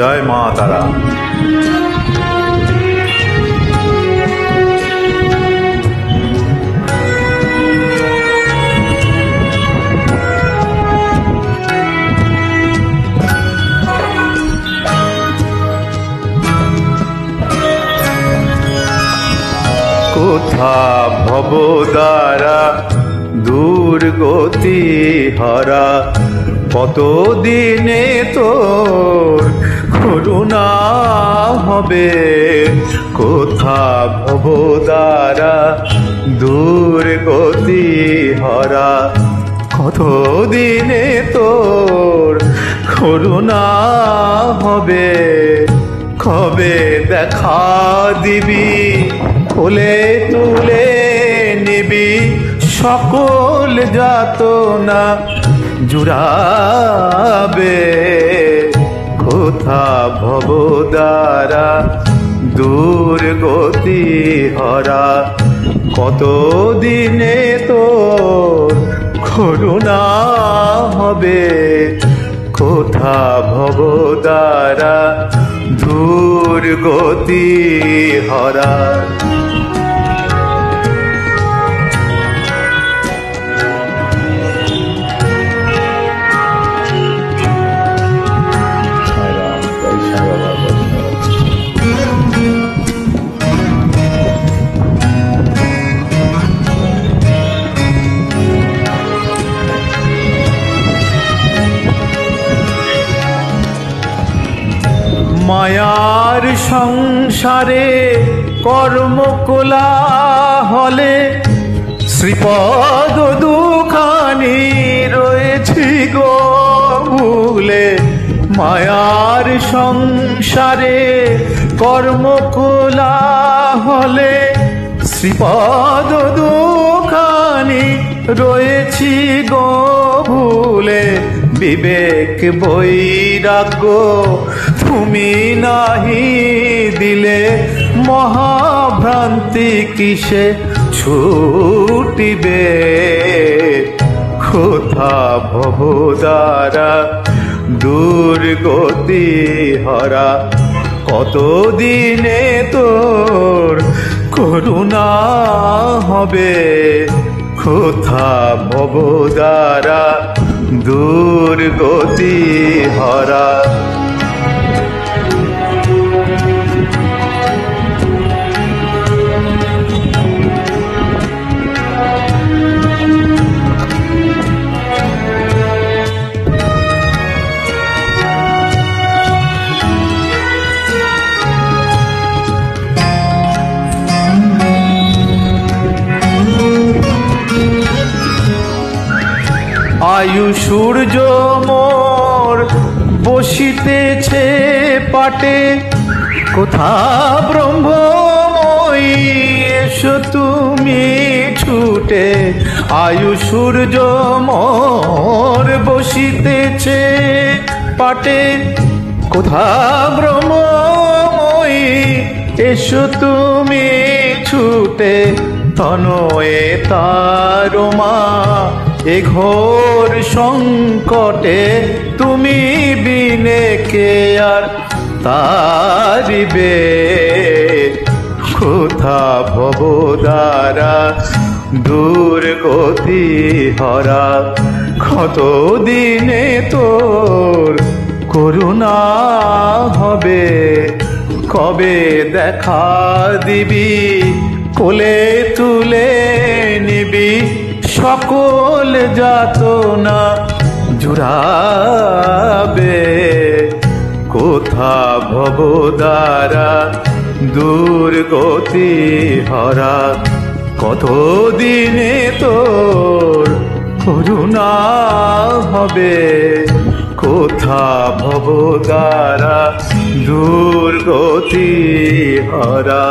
জয় মা তারা। কোথা ভবদ্বারা দুর্গতি হারা, কতদিনে তোর করুণা হবে। কোথা ভবদ্বারা দুর্গতি হারা, কতদিনে তোর করুণা হবে। কবে দেখা দিবি, কোলে তুলে নিবি, সকল যাতনা জুড়াবে। কোথা ভবদ্বারা দুর্গতি হারা, কতদিনে তোর করুণা হবে। কোথা ভবদ্বারা দুর্গতি হারা। মায়ার সংসারে কর্মকোলা হলে, শ্রীপদ দুখানি রয়েছি গো ভুলে। মায়ার সংসারে কর্মকোলা হলে, শ্রীপদ দুখানি রয়েছি গো ভুলে। বিবেক বৈরাগ্য তুমি নাহি দিলে, মহাভ্রান্তি কিসে ছুটিবে। কোথা ভবদ্বারা দুর্গতি হারা, কতদিনে তোর করুণা হবে। কোথা ভবদ্বারা দুর্গতি হারা। আয়ু সূর্য মোর বসিতেছে পাটে, কোথা ব্রহ্মময়ী এসো তুমি ছুটে। আয়ু সূর্য মোর বসিতেছে পাটে, কোথা ব্রহ্মময়ী এসো তুমি ছুটে। তনয়ে তারমা এ ঘোর সংকটে, তুমি বিনে কে আর তারিবে। কোথা ভবদ্বারা দুর্গতি হারা, কতদিনে তোর করুণা হবে। কবে দেখা দিবি, কোলে তুলে নিবি, সকল যাতনা জুড়াবে। কোথা ভবদ্বারা দুর্গতি হারা, কতদিনে তোর করুণা হবে। কোথা ভবদ্বারা দুর্গতি হারা।